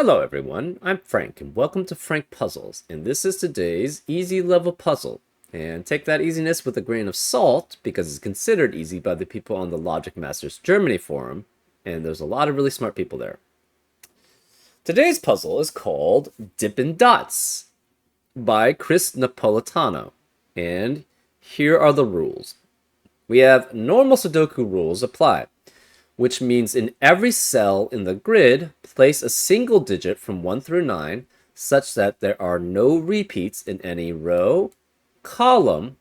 Hello everyone, I'm Frank and welcome to Frank Puzzles, and this is today's easy level puzzle. And take that easiness with a grain of salt because it's considered easy by the people on the Logic Masters Germany forum, and there's a lot of really smart people there. Today's puzzle is called Dippin' Dots by Chris Napolitano, and here are the rules. We have normal Sudoku rules apply, which means in every cell in the grid, place a single digit from 1 through 9, such that there are no repeats in any row, column,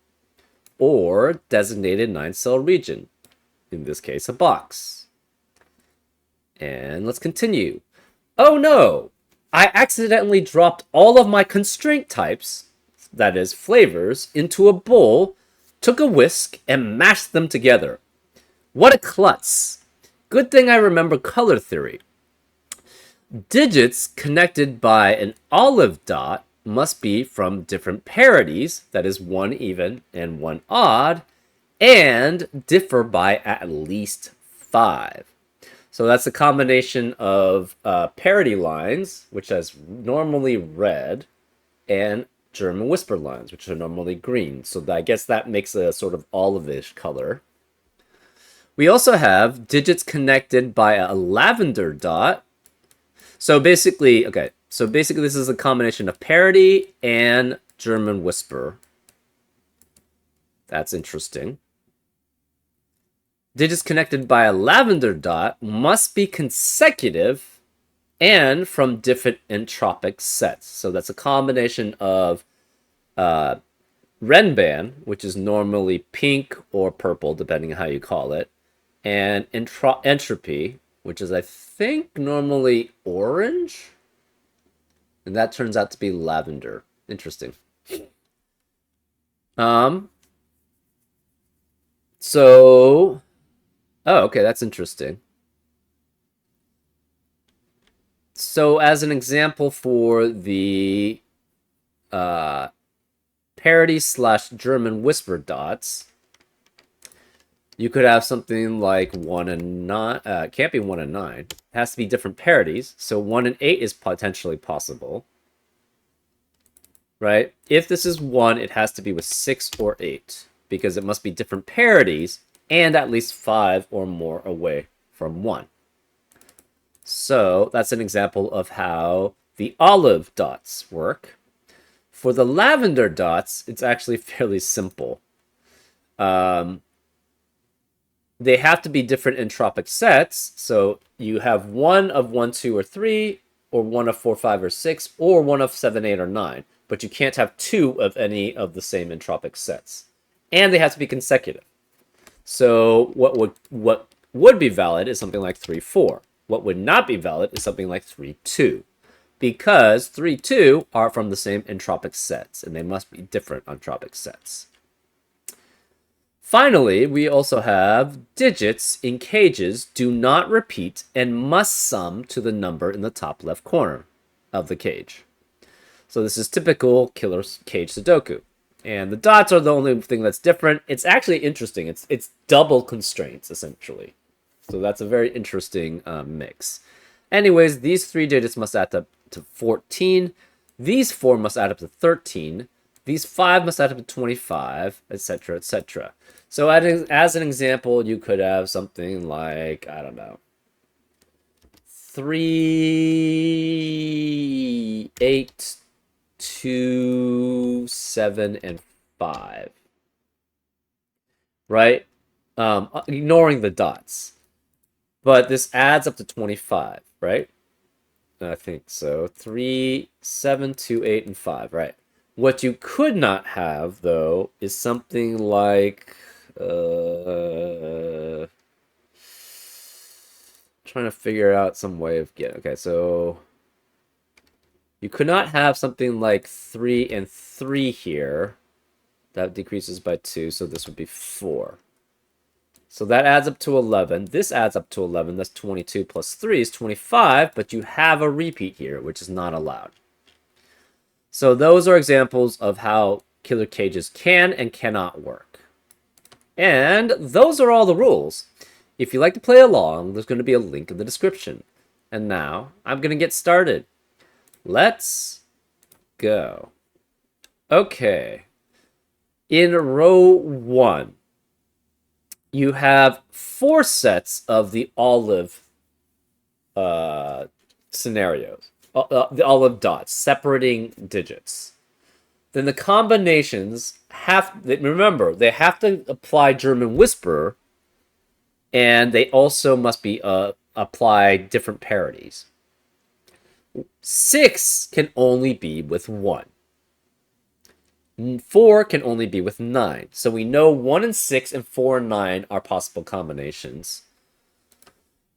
or designated 9-cell region, in this case a box. And let's continue. Oh no! I accidentally dropped all of my constraint types, that is, flavors, into a bowl, took a whisk, and mashed them together. What a klutz! Good thing I remember color theory. Digits connected by an olive dot must be from different parities, that is, one even and one odd, and differ by at least 5. So that's a combination of parity lines, which is normally red, and German whisper lines, which are normally green. So I guess that makes a sort of olive-ish color. We also have digits connected by a lavender dot. So basically, this is a combination of parity and German whisper. That's interesting. Digits connected by a lavender dot must be consecutive and from different entropic sets. So that's a combination of Renban, which is normally pink or purple, depending on how you call it, and entropy, which is, I think, normally orange. And that turns out to be lavender. Interesting. Oh, okay, that's interesting. So as an example for the parity / German whisper dots, you could have something like 1 and 9. It can't be 1 and 9. It has to be different parities. So 1 and 8 is potentially possible. Right? If this is 1, it has to be with 6 or 8. Because it must be different parities and at least 5 or more away from 1. So that's an example of how the olive dots work. For the lavender dots, it's actually fairly simple. They have to be different entropic sets. So you have 1 of 1, 2, or 3, or 1 of 4, 5, or 6, or 1 of 7, 8, or 9. But you can't have 2 of any of the same entropic sets. And they have to be consecutive. So what would be valid is something like 3, 4. What would not be valid is something like 3, 2. Because 3, 2 are from the same entropic sets, and they must be different entropic sets. Finally, we also have digits in cages do not repeat and must sum to the number in the top left corner of the cage. So this is typical killer cage Sudoku. And the dots are the only thing that's different. It's actually interesting. It's double constraints, essentially. So that's a very interesting mix. Anyways, these 3 digits must add up to 14. These 4 must add up to 13. These 5 must add up to 25, etc., etc. So as an example, you could have something like, I don't know, 3, 8, 2, 7, and 5. Right? Ignoring the dots. But this adds up to 25, right? I think so. 3, 7, 2, 8, and 5, right? What you could not have, though, is something like... trying to figure out some way of getting... Okay, so... You could not have something like 3 and 3 here. That decreases by 2, so this would be 4. So that adds up to 11. This adds up to 11. That's 22 plus 3 is 25, but you have a repeat here, which is not allowed. So those are examples of how killer cages can and cannot work. And those are all the rules. If you'd like to play along, there's going to be a link in the description. And now I'm going to get started. Let's go. Okay. In row 1, you have 4 sets of the olive scenarios, the olive dots, separating digits. Then the combinations remember, they have to apply German Whisperer, and they also must be apply different parities. 6 can only be with 1. 4 can only be with 9. So we know 1 and 6 and 4 and 9 are possible combinations.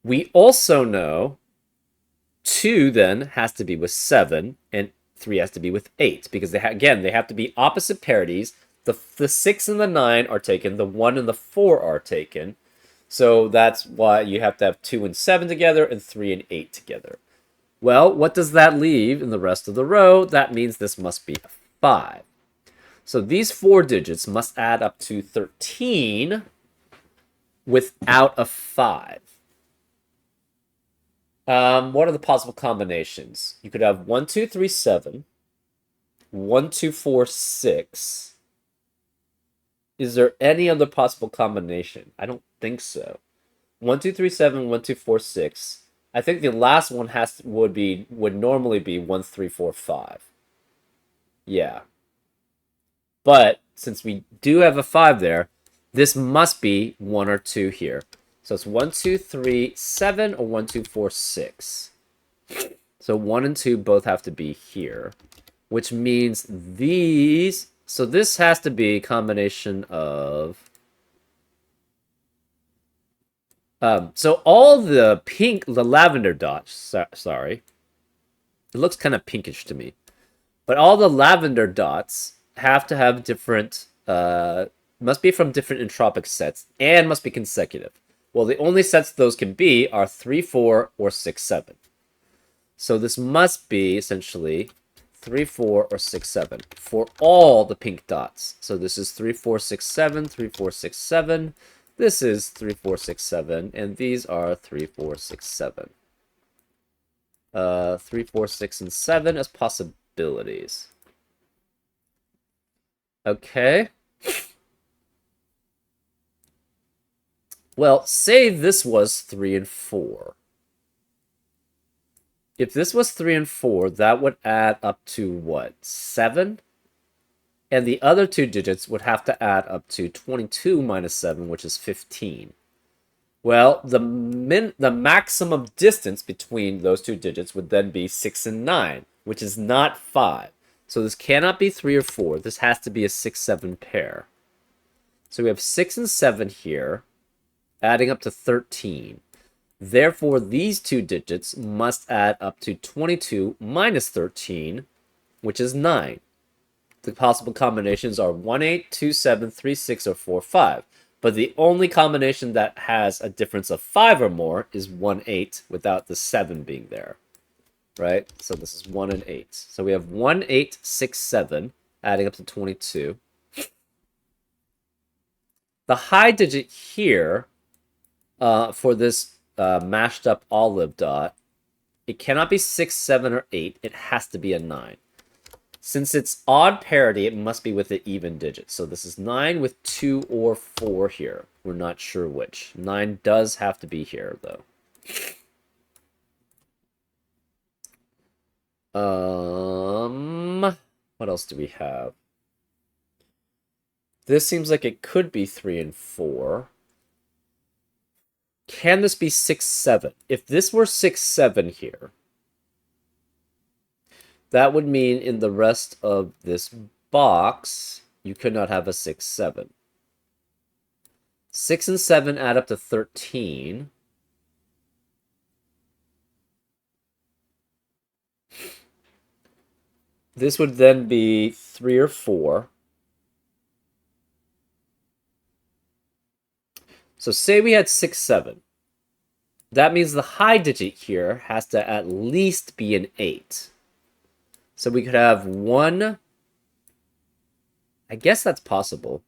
We also know 2 then has to be with 7 and 3 has to be with 8 because they have to be opposite parities. The 6 and the 9 are taken, the 1 and the 4 are taken. So that's why you have to have 2 and 7 together and 3 and 8 together. Well, what does that leave in the rest of the row? That means this must be 5. So these 4 digits must add up to 13 without a 5. What are the possible combinations? You could have 1, 2, 3, 7, 1, 2, 4, 6. Is there any other possible combination? I don't think so. 1, 2, 3, 7, 1, 2, 4, 6. I think the last one would normally be 1, 3, 4, 5. Yeah. But since we do have a 5 there, this must be 1 or 2 here. So it's 1, 2, 3, 7 or 1, 2, 4, 6. So 1 and 2 both have to be here, which means these. So this has to be a combination of. So all the lavender dots, sorry. It looks kind of pinkish to me. But all the lavender dots have to have different, must be from different entropic sets and must be consecutive. Well, the only sets those can be are 3, 4, or 6, 7. So this must be essentially 3, 4, or 6, 7 for all the pink dots. So this is 3, 4, 6, 7, 3, 4, 6, 7. This is 3, 4, 6, 7, and these are 3, 4, 6, 7. 3, 4, 6, and 7 as possibilities. Okay. Well, say this was 3 and 4. If this was 3 and 4, that would add up to what? 7? And the other 2 digits would have to add up to 22 minus 7, which is 15. Well, the maximum distance between those 2 digits would then be 6 and 9, which is not 5. So this cannot be 3 or 4. This has to be a 6-7 pair. So we have 6 and 7 here, adding up to 13. Therefore, these 2 digits must add up to 22 minus 13, which is 9. The possible combinations are 1, 8, 2, 7, 3, 6, or 4, 5. But the only combination that has a difference of 5 or more is 1, 8, without the 7 being there. Right? So this is 1 and 8. So we have 1, 8, 6, 7, adding up to 22. The high digit here for this mashed up olive dot, it cannot be 6, 7, or 8. It has to be a 9. Since it's odd parity, it must be with an even digit. So this is 9 with 2 or 4 here. We're not sure which. 9 does have to be here, though. What else do we have? This seems like it could be 3 and 4. Can this be 6, 7? If this were 6, 7 here, that would mean in the rest of this box, you could not have a 6, 7. 6 and 7 add up to 13. This would then be 3 or 4. So say we had 6, 7. That means the high digit here has to at least be an 8. So we could have 1. I guess that's possible.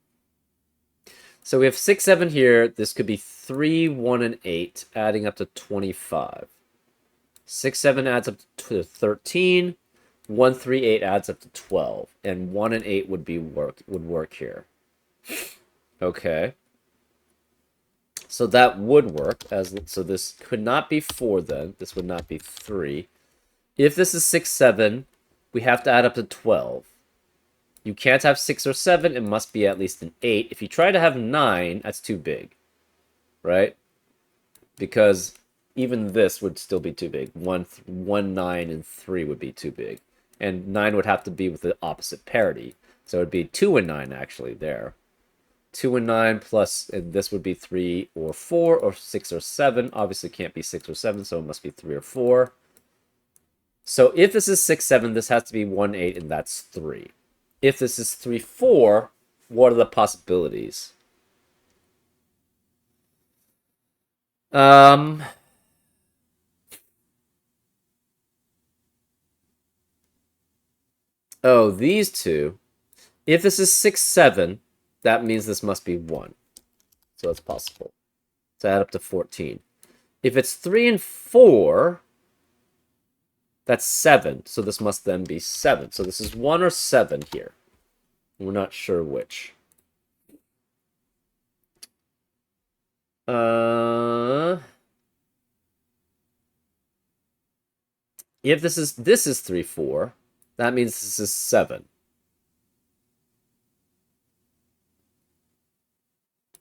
So we have 6, 7 here. This could be 3, 1, and 8, adding up to 25. 6, 7 adds up to 13. 1, 3, 8 adds up to 12. And 1 and 8 would work here. Okay. So that would work. So this could not be 4 then. This would not be 3. If this is 6, 7, we have to add up to 12. You can't have 6 or 7. It must be at least an 8. If you try to have 9, that's too big. Right? Because even this would still be too big. 1, 9, and 3 would be too big. And 9 would have to be with the opposite parity. So it would be 2 and 9 actually there. 2 and 9 plus, and this would be 3 or 4 or 6 or 7. Obviously can't be 6 or 7, so it must be 3 or 4. So if this is 6, 7, this has to be 1, 8, and that's 3. If this is 3, 4, what are the possibilities? Oh, these two. If this is 6, 7, that means this must be 1. So that's possible. To add up to 14. If it's 3 and 4, that's 7. So this must then be 7. So this is 1 or 7 here. We're not sure which. If this is 3, 4, that means this is 7.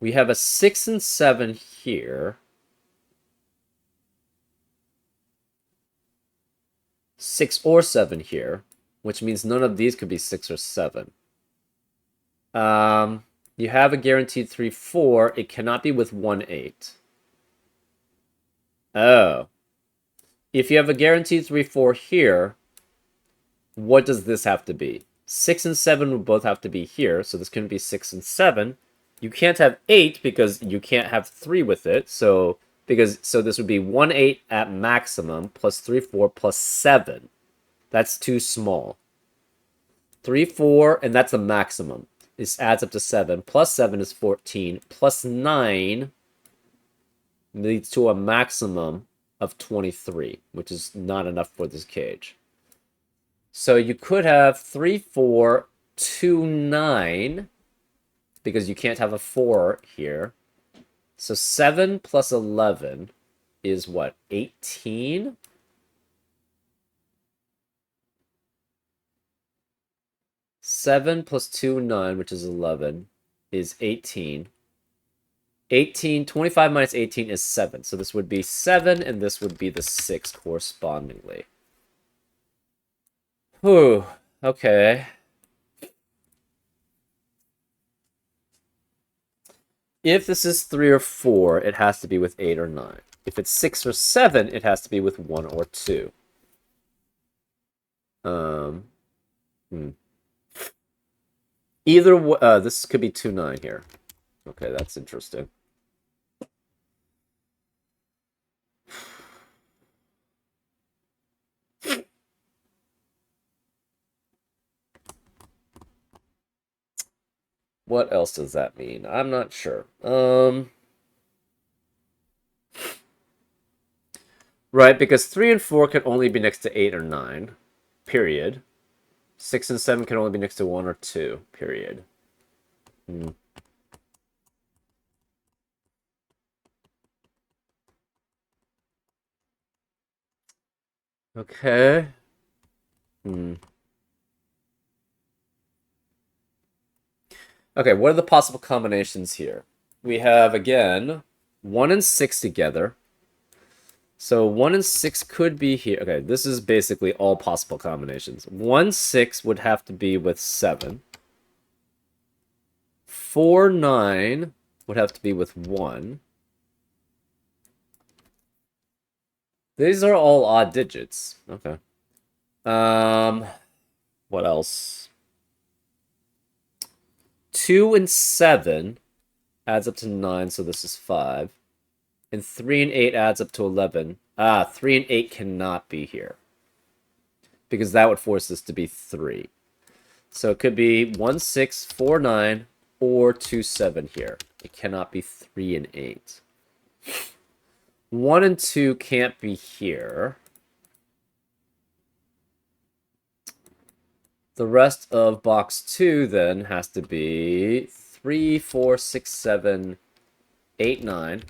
We have a 6 and 7 here. 6 or 7 here, which means none of these could be 6 or 7. You have a guaranteed 3, 4. It cannot be with 1, 8. Oh. If you have a guaranteed 3, 4 here, what does this have to be? 6 and 7 would both have to be here, so this couldn't be 6 and 7. You can't have 8 because you can't have 3 with it, so this would be 1, 8 at maximum, plus 3, 4, plus 7. That's too small. 3, 4, and that's the maximum. This adds up to 7. Plus 7 is 14. Plus 9 leads to a maximum of 23, which is not enough for this cage. So you could have 3, 4, 2, 9, because you can't have a 4 here. So 7 plus 11 is what, 18? Seven plus 2, 9, which is 11, is 18. 25 minus 18 is 7. So this would be 7, and this would be the 6 correspondingly. Whew, okay. If this is 3 or 4, it has to be with 8 or 9. If it's 6 or 7, it has to be with 1 or 2. Either this could be 2, 9 here. Okay, that's interesting. What else does that mean? I'm not sure. Right, because 3 and 4 can only be next to 8 or 9, period. 6 and 7 can only be next to 1 or 2, period. Okay. Okay, what are the possible combinations here? We have, again, 1 and 6 together. So 1 and 6 could be here. Okay, this is basically all possible combinations. 1, 6 would have to be with 7. 4, 9 would have to be with 1. These are all odd digits. Okay. What else? 2 and 7 adds up to 9, so this is 5. And 3 and 8 adds up to 11. 3 and 8 cannot be here. Because that would force this to be 3. So it could be 1, 6, 4, 9, or 2, 7 here. It cannot be 3 and 8. 1 and 2 can't be here. The rest of box 2 then has to be 3, 4, 6, 7, 8, 9.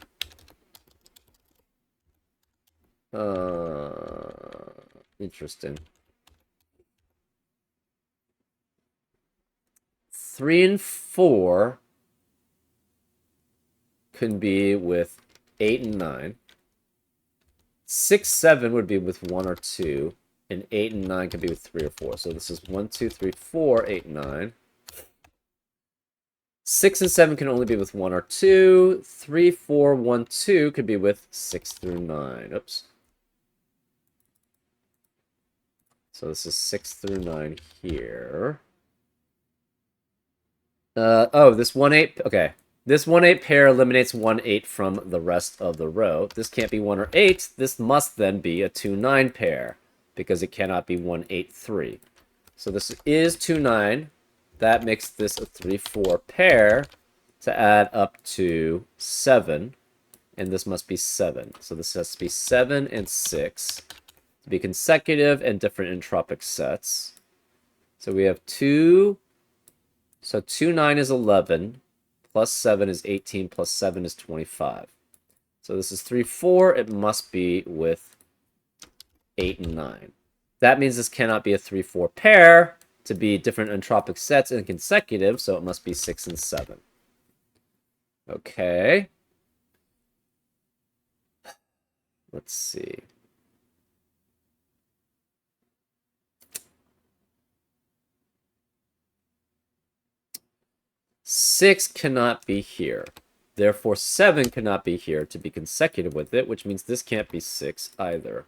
Interesting. 3 and 4 can be with 8 and 9. 6, 7 would be with 1 or 2. And 8 and 9 can be with 3 or 4. So this is 1, 2, 3, 4, 8, 9. 6 and 7 can only be with 1 or 2. 3, 4, 1, 2 could be with 6 through 9. Oops. So this is 6 through 9 here. This 1, 8... Okay. This 1, 8 pair eliminates 1, 8 from the rest of the row. This can't be 1 or 8. This must then be a 2, 9 pair, because it cannot be 1, 8, 3. So this is 2, 9. That makes this a 3, 4 pair to add up to 7. And this must be 7. So this has to be 7 and 6 to be consecutive and different entropic sets. So we have 2. So 2, 9 is 11. Plus 7 is 18. Plus 7 is 25. So this is 3, 4. It must be with 8 and 9. That means this cannot be a 3, 4 pair to be different entropic sets and consecutive, so it must be 6 and 7. Okay. Let's see. Six cannot be here. Therefore, 7 cannot be here to be consecutive with it, which means this can't be 6 either.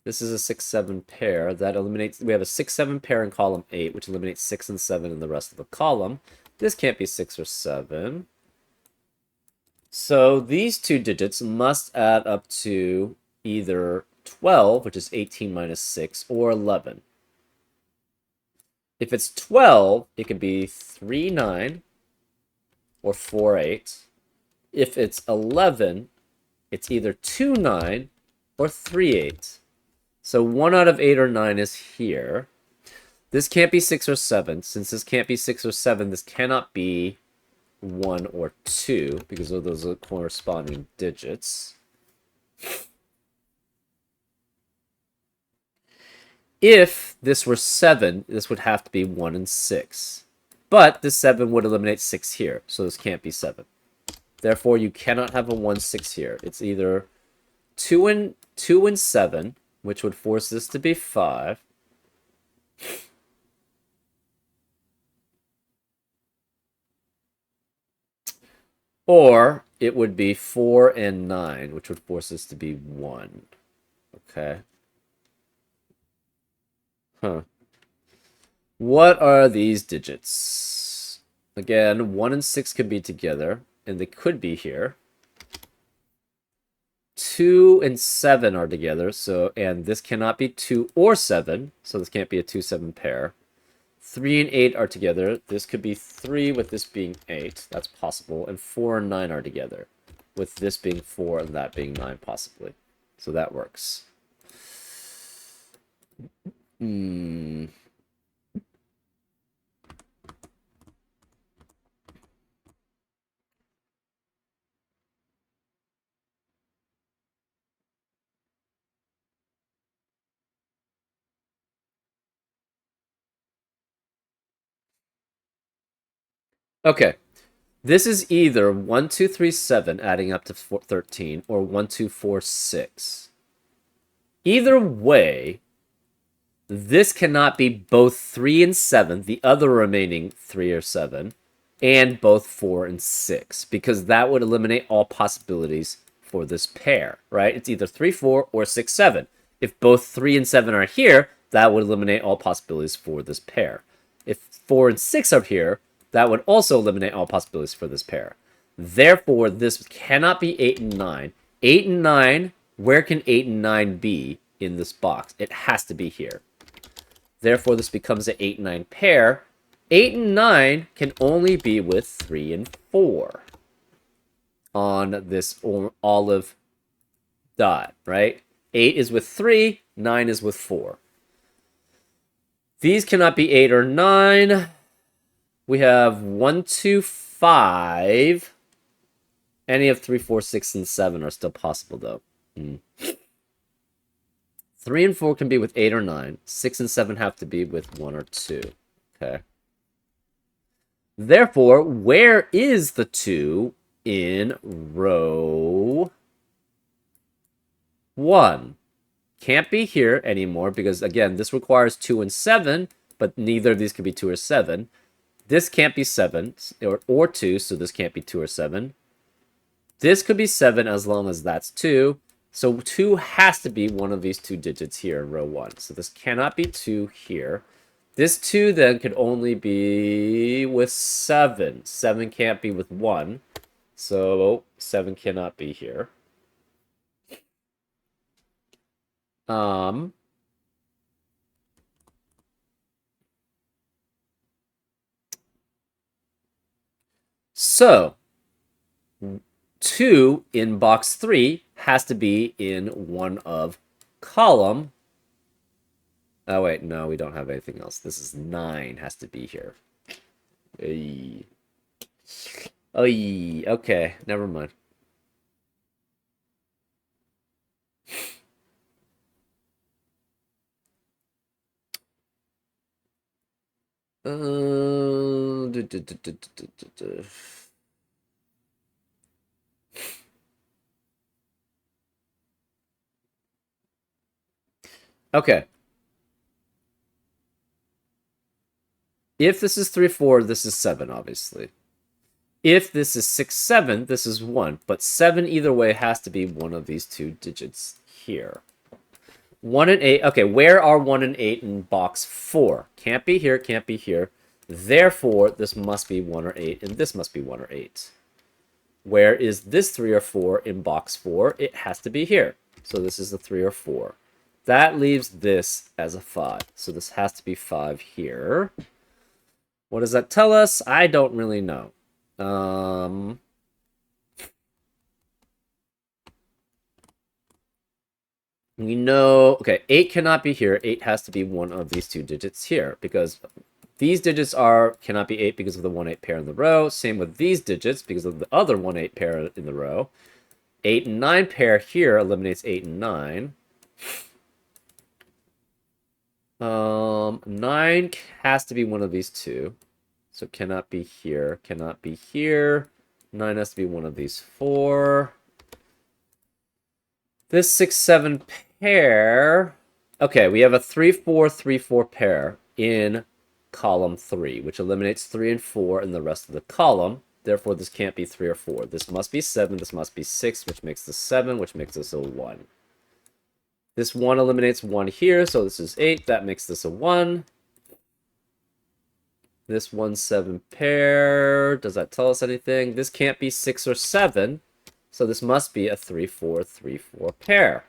This is a 6, 7 pair. That eliminates... We have a 6, 7 pair in column 8, which eliminates 6 and 7 in the rest of the column. This can't be 6 or 7. So these two digits must add up to either 12, which is 18 minus 6, or 11. If it's 12, it can be 3, 9, or 4, 8. If it's 11, it's either 2, 9, or 3, 8. So 1 out of 8 or 9 is here. This can't be 6 or 7. Since this can't be 6 or 7, this cannot be 1 or 2, because of those corresponding digits. If this were 7, this would have to be 1 and 6. But this 7 would eliminate 6 here, so this can't be 7. Therefore, you cannot have a 1, 6 here. It's either 2 and 7, which would force this to be 5. Or it would be 4 and 9, which would force this to be 1. Okay. Huh. What are these digits? Again, 1 and 6 could be together, and they could be here. 2 and 7 are together, and this cannot be 2 or 7, so this can't be a 2, 7 pair. 3 and 8 are together. This could be 3 with this being 8. That's possible. And 4 and 9 are together, with this being 4 and that being 9 possibly. So that works. Okay. This is either 1, 2, 3, 7 adding up to 13 or 1, 2, 4, 6. Either way, this cannot be both 3 and 7, the other remaining 3 or 7, and both 4 and 6, because that would eliminate all possibilities for this pair, right? It's either 3, 4, or 6, 7. If both 3 and 7 are here, that would eliminate all possibilities for this pair. If 4 and 6 are here, that would also eliminate all possibilities for this pair. Therefore, this cannot be 8 and 9. 8 and 9, where can 8 and 9 be in this box? It has to be here. Therefore, this becomes an 8 and 9 pair. 8 and 9 can only be with 3 and 4 on this olive dot, right? 8 is with 3, 9 is with 4. These cannot be 8 or 9. We have 1, 2, 5. Any of 3, 4, 6, and 7 are still possible, though. 3 and 4 can be with 8 or 9. 6 and 7 have to be with 1 or 2. Okay. Therefore, where is the 2 in row 1? Can't be here anymore because, again, this requires 2 and 7, but neither of these can be 2 or 7. This can't be 7 or 2, so this can't be 2 or 7. This could be 7 as long as that's 2. So 2 has to be one of these two digits here in row 1. So this cannot be 2 here. This 2 then could only be with 7. 7 can't be with 1. So 7 cannot be here. So 2 in box 3 has to be in one of column. Oh, wait, no, we don't have anything else. This is 9 has to be here. Oy. Oy. Okay, never mind. Okay. If this is 3, 4, this is 7, obviously. If this is 6, 7, this is 1. But 7 either way has to be one of these two digits here. 1 and 8. Okay, where are 1 and 8 in box 4? Can't be here, can't be here. Therefore, this must be 1 or 8, and this must be 1 or 8. Where is this 3 or 4 in box 4? It has to be here. So this is a 3 or 4. That leaves this as a 5. So this has to be 5 here. What does that tell us? I don't really know. We know, okay, 8 cannot be here. 8 has to be one of these two digits here because these digits cannot be 8 because of the 1-8 pair in the row. Same with these digits because of the other 1-8 pair in the row. 8 and 9 pair here eliminates 8 and 9. 9 has to be one of these two. So cannot be here, cannot be here. 9 has to be one of these 4. This 6, 7 pair. Okay, we have a 3, 4, 3, 4 pair in column 3, which eliminates 3 and 4 in the rest of the column. Therefore, this can't be 3 or 4. This must be 7, this must be 6, which makes this 7, which makes this a 1. This 1 eliminates 1 here, so this is 8. That makes this a 1. This 1, 7 pair, does that tell us anything? This can't be 6 or 7, so this must be a 3, 4, 3, 4 pair.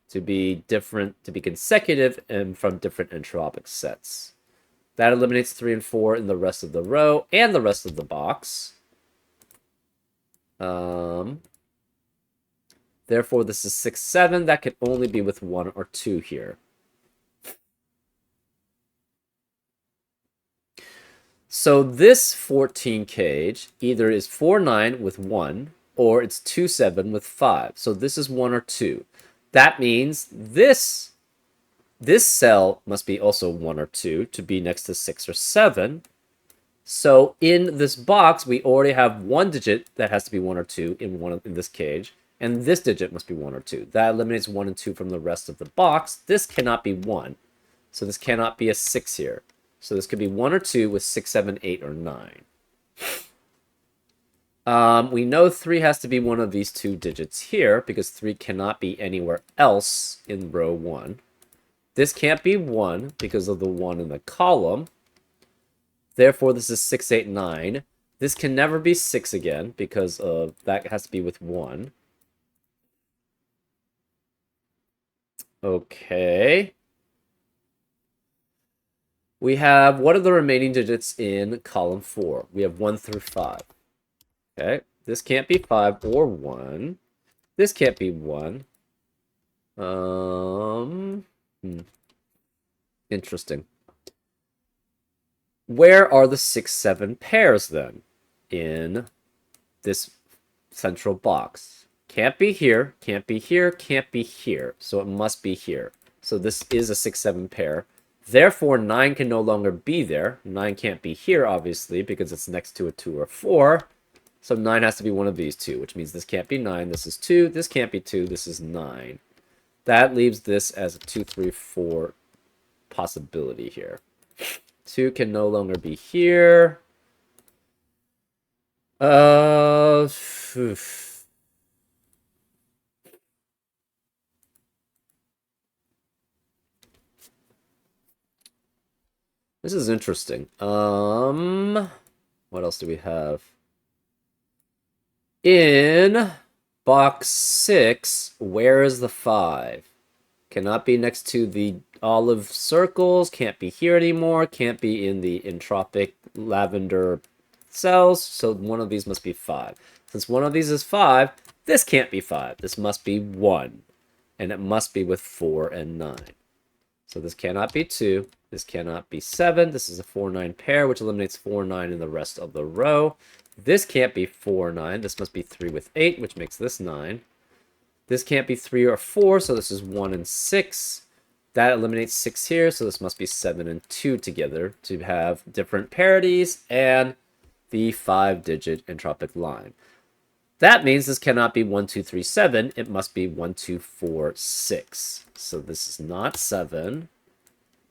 To be different, to be consecutive and from different entropic sets. That eliminates 3 and 4 in the rest of the row and the rest of the box. Therefore, this is 6, 7. That could only be with 1 or 2 here. So this 14 cage either is 4, 9 with 1, or it's 2, 7 with 5. So this is 1 or 2. That means this cell must be also 1 or 2 to be next to 6 or 7. So in this box, we already have one digit that has to be 1 or 2 in this cage, and this digit must be 1 or 2. That eliminates 1 and 2 from the rest of the box. This cannot be 1, so this cannot be a 6 here. So this could be 1 or 2 with 6, 7, 8, or 9. We know 3 has to be one of these two digits here because 3 cannot be anywhere else in row 1. This can't be 1 because of the 1 in the column. Therefore, this is 6, 8, 9. This can never be 6 again because that has to be with 1. Okay. We have, what are the remaining digits in column 4? We have 1 through 5. Okay, this can't be 5 or 1. This can't be 1. Um, hmm, Interesting. Where are the 6, 7 pairs then in this central box? Can't be here, can't be here, can't be here. So it must be here. So this is a 6, 7 pair. Therefore, 9 can no longer be there. 9 can't be here, obviously, because it's next to a 2 or 4. So 9 has to be one of these two, which means this can't be 9. This is 2. This can't be 2. This is 9. That leaves this as a 2, 3, 4 possibility here. 2 can no longer be here. Oof. This is interesting. What else do we have? In box 6, where is the 5? Cannot be next to the olive circles, can't be here anymore, can't be in the entropic lavender cells, so one of these must be 5. Since one of these is 5, this can't be 5. This must be 1. And it must be with 4 and 9. So this cannot be 2. This cannot be 7. This is a 4-9 pair, which eliminates 4-9 in the rest of the row. This can't be 4-9. This must be 3 with 8, which makes this 9. This can't be 3 or 4, so this is 1 and 6. That eliminates 6 here, so this must be 7 and 2 together to have different parities and the 5-digit entropic line. That means this cannot be 1, 2, 3, 7. It must be 1, 2, 4, 6. So this is not 7.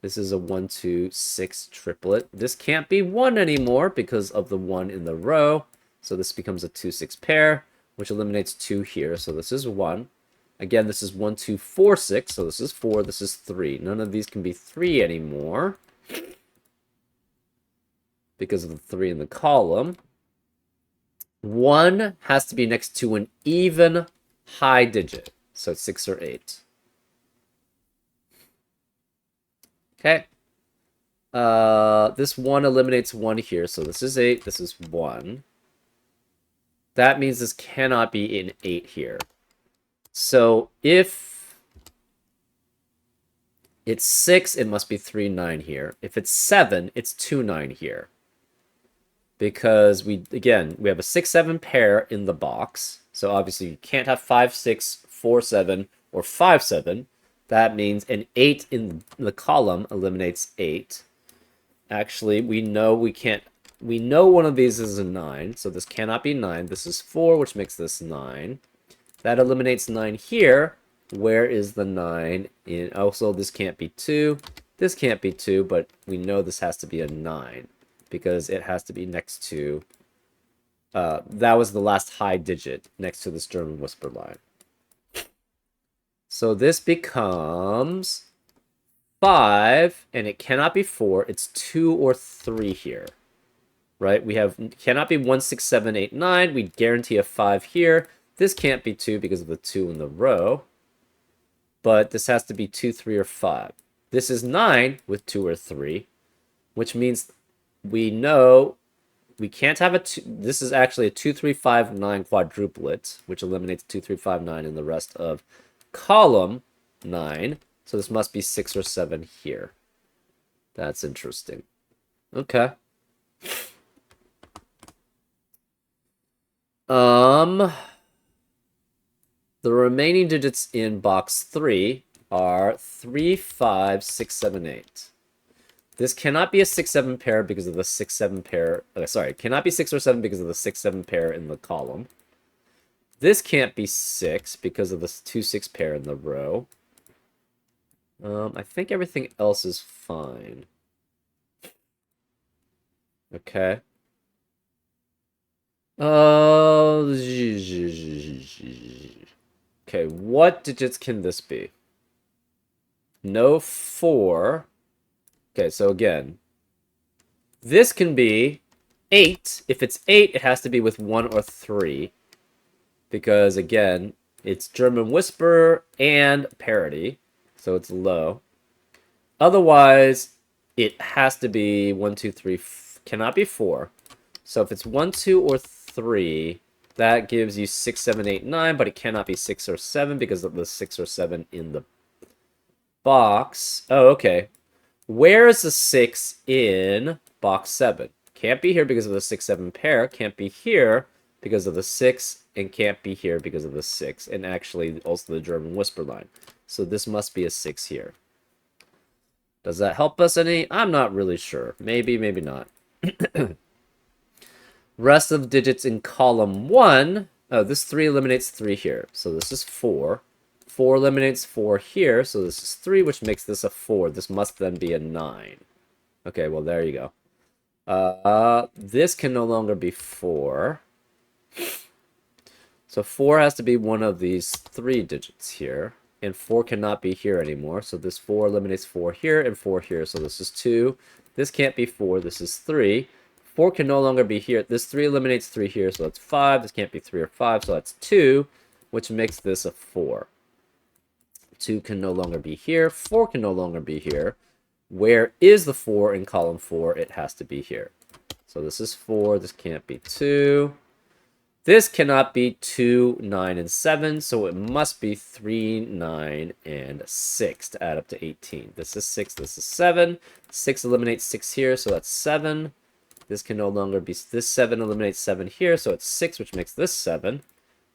This is a 1, 2, 6 triplet. This can't be 1 anymore because of the 1 in the row. So this becomes a 2, 6 pair, which eliminates 2 here. So this is 1. Again, this is 1, 2, 4, 6. So this is 4. This is 3. None of these can be 3 anymore because of the 3 in the column. 1 has to be next to an even high digit. So 6 or 8. Okay. This 1 eliminates 1 here. So this is 8. This is 1. That means this cannot be an 8 here. So if it's 6, it must be 3, 9 here. If it's 7, it's 2, 9 here. Because we have a 6, 7 pair in the box. So obviously you can't have 5, 6, 4, 7, or 5, 7. That means an 8 in the column eliminates 8. Actually, we know one of these is a 9, so this cannot be 9. This is 4, which makes this 9. That eliminates 9 here. Where is the 9? Also, this can't be 2. This can't be 2, but we know this has to be a 9 because it has to be next to... that was the last high digit next to this German whisper line. So this becomes 5, and it cannot be 4. It's 2 or 3 here, right? We have cannot be 1, 6, 7, 8, 9. We guarantee a 5 here. This can't be 2 because of the 2 in the row, but this has to be 2, 3, or 5. This is 9 with 2 or 3, which means we know we can't have a 2. This is actually a 2, 3, 5, 9 quadruplet, which eliminates 2, 3, 5, 9 in the rest of column 9. So this must be 6 or 7 here. That's interesting. Okay. The remaining digits in box 3 are 3, 5, 6, 7, 8. This cannot be a 6, 7 pair because of the 6, 7 pair. Sorry, cannot be 6 or 7 because of the 6, 7 pair in the column. This can't be 6 because of the 2, 6 pair in the row. I think everything else is fine. Okay. Okay, what digits can this be? No 4. Okay, so again, this can be 8. If it's 8, it has to be with 1 or 3. Because, again, it's German whisper and parody. So it's low. Otherwise, it has to be 1, 2, 3. Cannot be 4. So if it's 1, 2, or 3, That gives you 6, 7, 8, 9, but it cannot be 6 or 7 because of the 6 or 7 in the box. Oh, okay. Where is the 6 in box 7? Can't be here because of the 6, 7 pair. Can't be here because of the 6, and can't be here because of the 6. And actually, also the German whisper line. So this must be a 6 here. Does that help us any? I'm not really sure. Maybe, maybe not. Rest of digits in column 1. Oh, this 3 eliminates 3 here. So this is 4. 4 eliminates 4 here. So this is 3, which makes this a 4. This must then be a 9. Okay, well, there you go. This can no longer be 4. So 4 has to be one of these 3 digits here. And 4 cannot be here anymore. So this 4 eliminates 4 here and 4 here. So this is 2. This can't be 4. This is 3. 4 can no longer be here. This 3 eliminates 3 here, so that's 5. This can't be 3 or 5, so that's 2, which makes this a 4. 2 can no longer be here. 4 can no longer be here. Where is the 4 in column 4? It has to be here. So this is 4. This can't be 2. This cannot be 2, 9, and 7, so it must be 3, 9, and 6 to add up to 18. This is 6. This is 7. 6 eliminates 6 here, so that's 7. This can no longer be, this 7 eliminates 7 here, so it's 6, which makes this 7.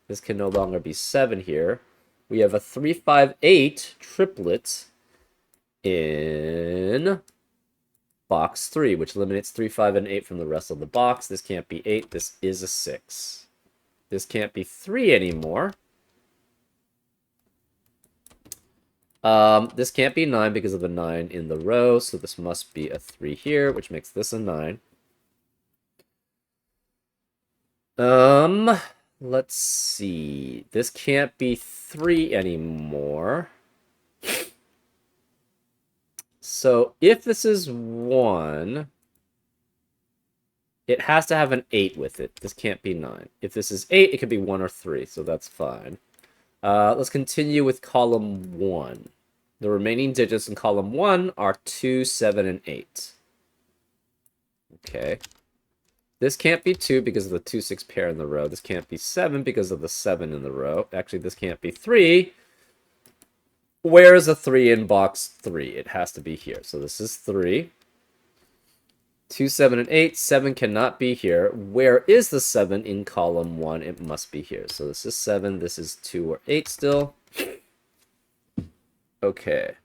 This can no longer be 7 here. We have a 3, 5, 8 triplet in box 3, which eliminates 3, 5, and 8 from the rest of the box. This can't be 8. This is a 6. This can't be 3 anymore. This can't be 9 because of the 9 in the row, so this must be a 3 here, which makes this a 9. Let's see. This can't be 3 anymore. So if this is 1, it has to have an 8 with it. This can't be 9. If this is 8, it could be 1 or 3, so that's fine. Let's continue with column 1. The remaining digits in column 1 are 2, 7, and 8. Okay. This can't be 2 because of the 2, 6 pair in the row. This can't be 7 because of the 7 in the row. Actually, this can't be 3. Where is a 3 in box 3? It has to be here. So this is 3. 2, 7, and 8. 7 cannot be here. Where is the 7 in column 1? It must be here. So this is 7. This is 2 or 8 still. Okay.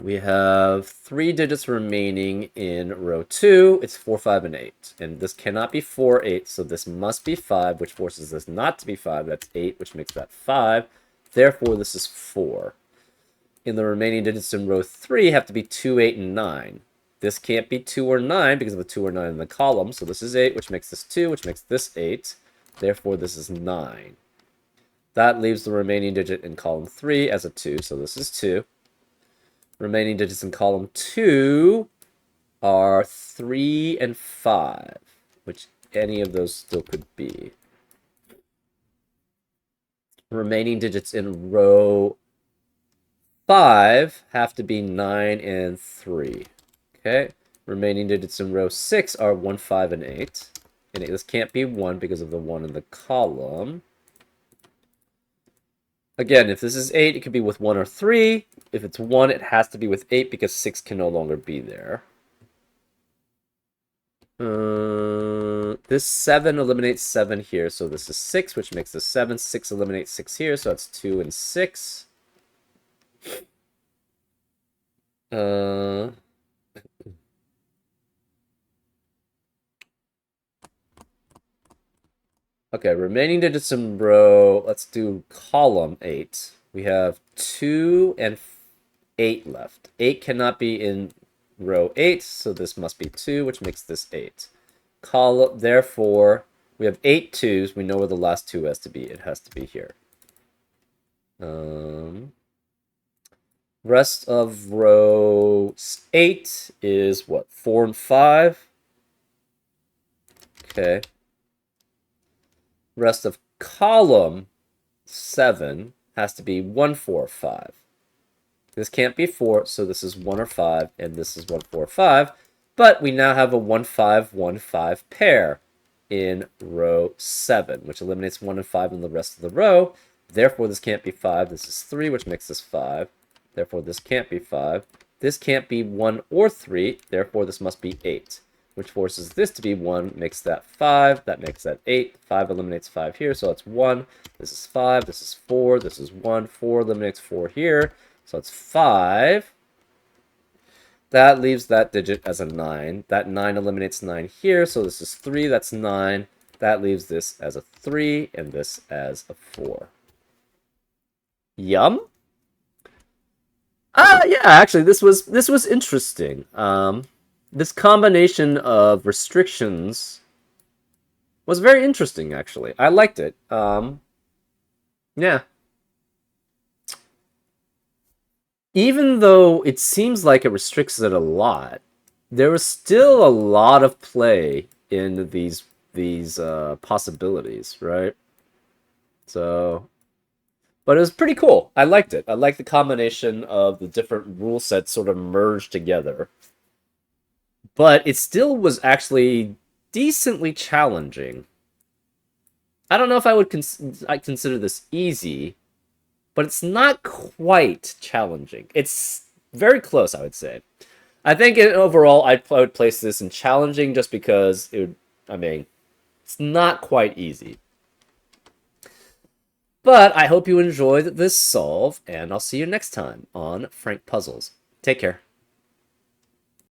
We have 3 digits remaining in row 2. It's 4, 5, and 8. And this cannot be 4, 8, so this must be 5, which forces this not to be 5. That's 8, which makes that 5. Therefore, this is 4. In the remaining digits in row 3 have to be 2, 8, and 9. This can't be 2 or 9 because of the 2 or 9 in the column. So this is 8, which makes this 2, which makes this 8. Therefore, this is 9. That leaves the remaining digit in column 3 as a 2, so this is 2. Remaining digits in column 2 are 3 and 5, which any of those still could be. Remaining digits in row 5 have to be 9 and 3. Okay. Remaining digits in row 6 are 1, 5, and 8. And this can't be 1 because of the 1 in the column. Again, if this is 8, it could be with 1 or 3. If it's 1, it has to be with 8 because 6 can no longer be there. This 7 eliminates 7 here, so this is 6, which makes this 7. 6 eliminates 6 here, so that's 2 and 6. Okay, remaining digits in row, let's do column 8. We have 2 and 8 left. 8 cannot be in row 8, so this must be 2, which makes this 8. Therefore, we have 8 2s. We know where the last 2 has to be. It has to be here. Rest of row 8 is what? 4 and 5. Okay. Rest of column 7 has to be 1, 4, 5. This can't be 4, so this is 1 or 5, and this is 1, 4, 5. But we now have a 1, 5, 1, 5 pair. in row 7, which eliminates 1 and 5 in the rest of the row. Therefore, this can't be 5. This is 3, which makes this 5. Therefore, this can't be 5. This can't be 1 or 3. Therefore, this must be 8, which forces this to be 1, makes that 5. That makes that 8. 5 eliminates 5 here, so that's 1. This is 5. This is 4. This is 1. 4 eliminates 4 here, so it's 5. That leaves that digit as a 9. That 9 eliminates 9 here, so this is 3. That's 9. That leaves this as a 3 and this as a 4. Yum. Yeah, actually, this was interesting. This combination of restrictions was very interesting, actually. I liked it. Yeah. Even though it seems like it restricts it a lot, there was still a lot of play in these possibilities, right? So, but it was pretty cool. I liked it. I liked the combination of the different rule sets sort of merged together. But it still was actually decently challenging. I don't know if I would I consider this easy, but it's not quite challenging. It's very close, I would say. I think overall, I would place this in challenging just because it would, I mean, it's not quite easy. But I hope you enjoyed this solve, and I'll see you next time on Frank Puzzles. Take care.